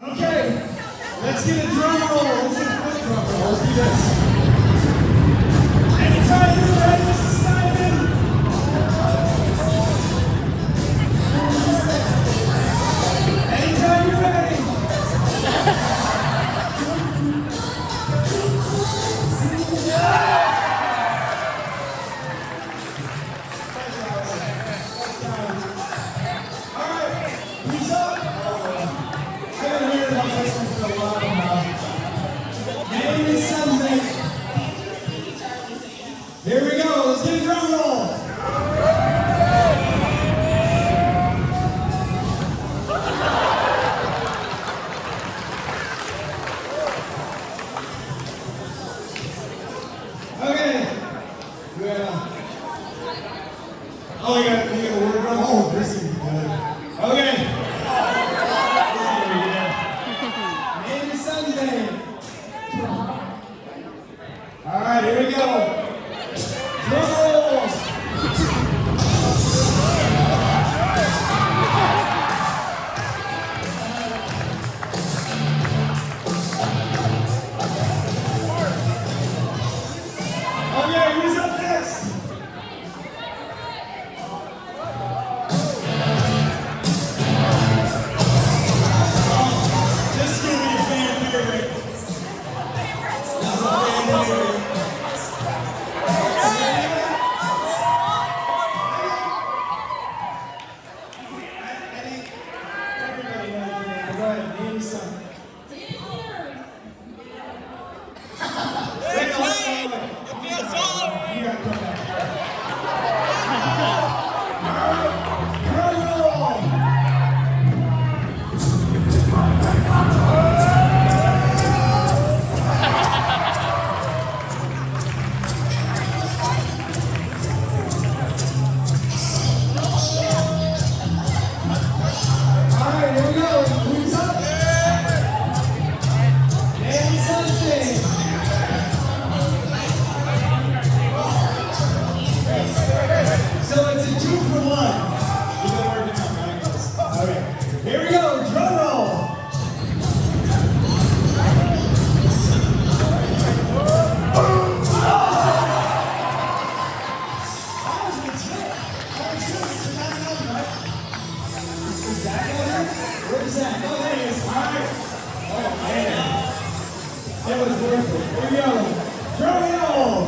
Okay, let's get a drum roll. Let's get a quick drum roll. Let's do this. Anytime you're ready, Mr. Simon. Anytime you're ready. All right, who's up? Name is something. Here we go. Let's get a drum roll. Okay. Oh, you got a word drum. Oh, this is good. Okay. Name is something. All right, here we go. Drum roll. Okay, who's up next? This is going to be a fan favorite. That's a fan favorite. Everybody knows your name. Go ahead, name some. Wait, no, you got to come back. Drum roll. All right, here we go. Who's up? Name something. So it's a 2 for 1. You know where to come, right? Okay. Here we go. Drum roll. That was legit. That was good. So that's nothing, right? Is Zach over there? Where's Zach? Oh, there he is. All right. Oh, man. It was worth it. Here we go. Drum roll.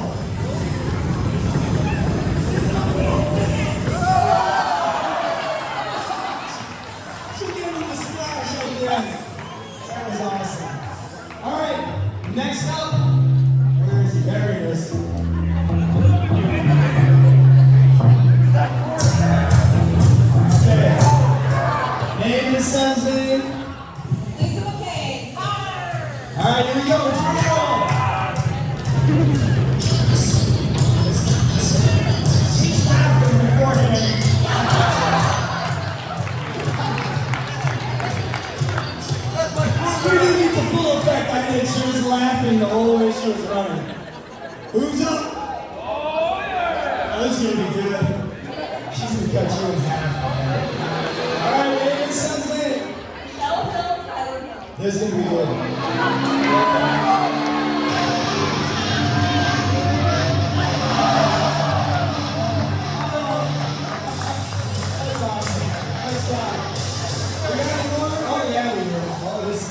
She gave him a splash over there. That was awesome. All right. Next up. Where is he? There he is. Okay. Name his son's name. It's okay. Fire. All right, here we go. Drum roll. She's laughing beforehand. We didn't get the full effect I did. She was laughing the whole way she was running. Who's up? Oh, this is going to be good. She's going to cut you in half. All right, name his son's name. This is going to be good. That's awesome. Nice job. We got any more? Oh, yeah, we do. Oh, this.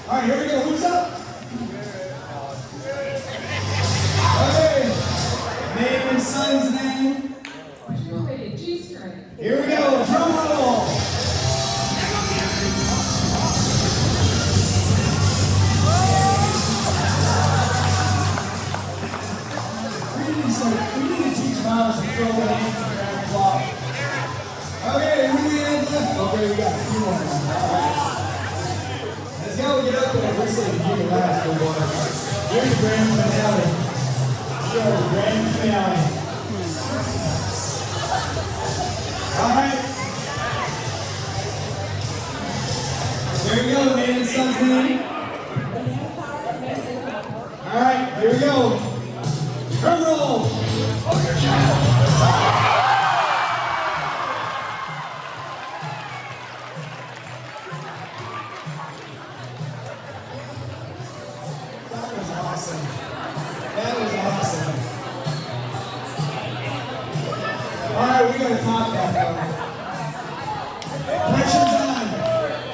All right, here we go. Who's up? Okay. Name his son's name. Here we go. Drum roll. We need to teach Miles to throw the hands around the clock. Okay, who do we have left? Okay, we got a few more. All right. Let's go. Get up there. Looks like you can last, good boy. Here's the grand finale. Here's the grand finale. All right. Here we go. Name and son's name. All right. Here we go. Drum roll. right, we gotta top that though. Pressure's on.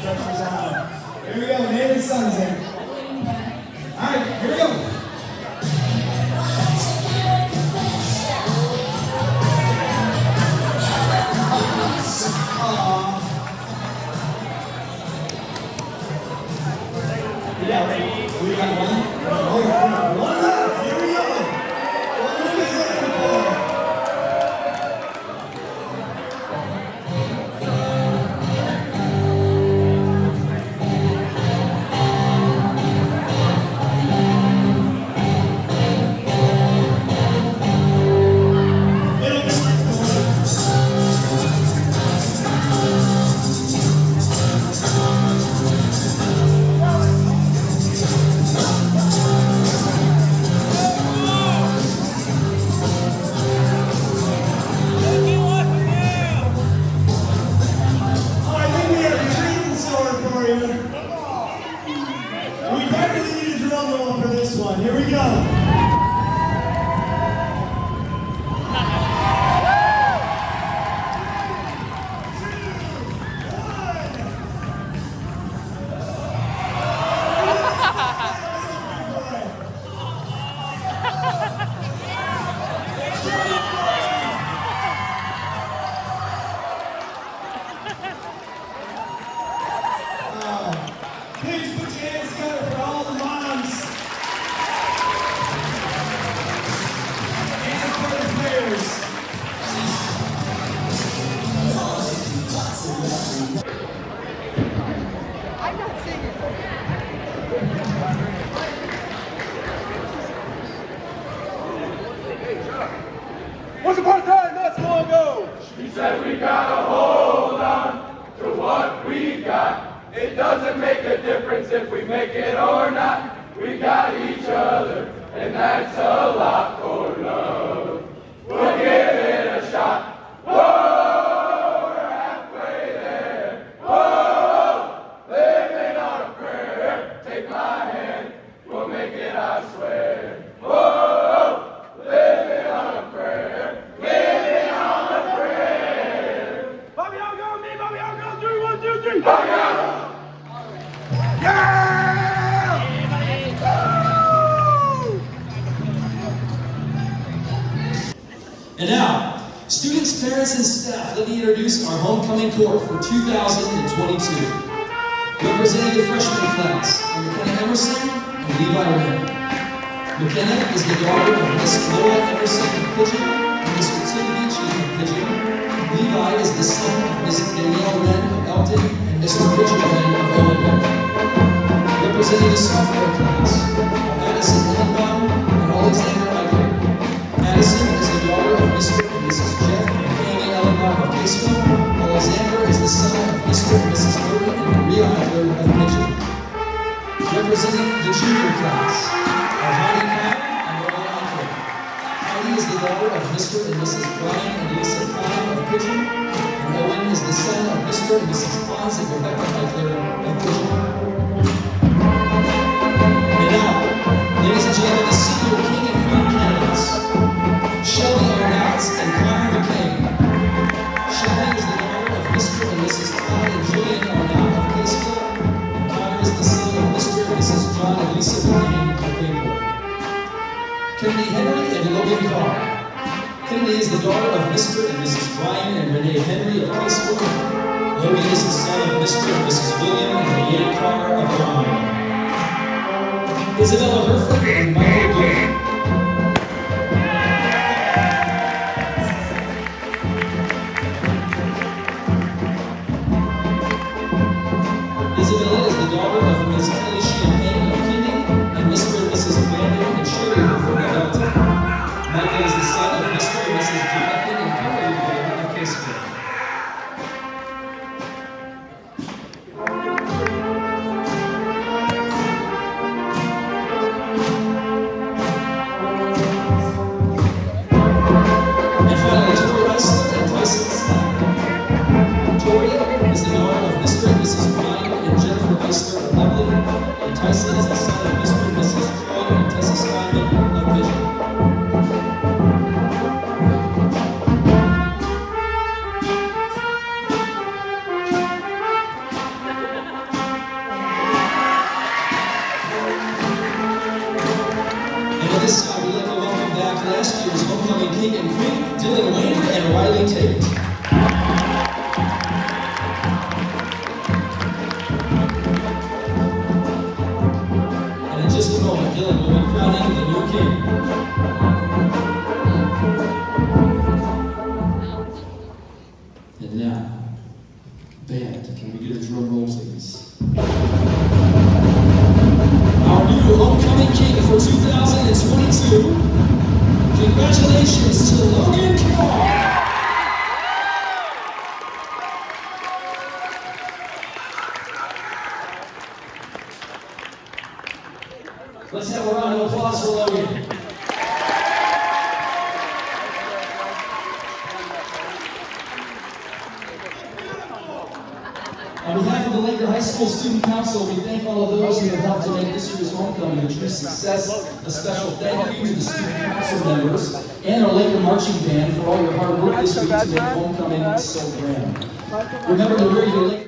Pressure's on. Here we go, name and sons in. All right, here we go. Yeah, we got one. Oh, one left. Here we go. What are we looking for? Here we go. Please put your hands together for all the moms. And for the players. I'm not singing. Once upon a time, not so long ago, She said we gotta hold on to what we got. It doesn't make a difference if we make it or not. We got each other, and that's a lot for love. We'll give it a shot. Whoa, we're halfway there. Whoa, living on a prayer. Take my hand, we'll make it, I swear. Whoa, living on a prayer. Living on a prayer. Bobby, I'll go, me, Bobby, I'll go, 3, 1, 2, 3. Bobby, I'll go. Yeah! And now, students, parents, and staff, let me introduce our homecoming court for 2022. Representing the freshman class are McKenna Emerson and Levi Wynn. McKenna is the daughter of Miss Laura Emerson of Pigeon and Mr. Tim Beachy of Pigeon. Levi is the son of Miss Danielle Wren of Elton and Mr. Richard Wren of Owen. Representing the sophomore class are Addison Ellenbaum and Alexander Eichler. Addison is the daughter of Mr. and Mrs. Jeff and Amy Ellenbaum of Caseville. Alexander is the son of Mr. and Mrs. Burton and Maria Eichler of Pigeon. Representing the junior class are Heidi Kyle and Rowan Eichler. Heidi is the daughter of Mr. and Mrs. Brian and Lisa Kyle of Pigeon. And Owen is the son of Mr. and Mrs. Pons and Rebecca Eichler of Pigeon. And now, ladies and gentlemen, the senior king and queen candidates, Shelby Arnotts and Connor McCain. Shelby is the daughter of Mr. and Mrs. Todd and Julian Arnott of Caseville. Connor is the son of Mr. and Mrs. John and Lisa McCain of Greenport. Kennedy Henry and Logan Carr. Kennedy is the daughter of Mr. and Mrs. Brian and Renee Henry of Caseville. Logan is the son of Mr. and Mrs. William and Leanne Carr of Illinois. Isabella Herford and Michael Gould. Isabella is the daughter of Ms. Kelly Champagne of Keene and Mr. and Mrs. Brandon and Shirley Herford of Elton. Michael is the son of Mr. and Mrs. Jonathan and Kimberly Gould of Caseville. And now, band, can we get a drum roll, please? Our new homecoming king for 2022. Congratulations to Logan Carr. Let's have a round of applause for Logan. On behalf of the Laker High School Student Council, we thank all of those who have helped to make this year's homecoming a true success. A special thank you to the student council members and our Laker marching band for all your hard work this week to make homecoming so grand. Remember to wear your Laker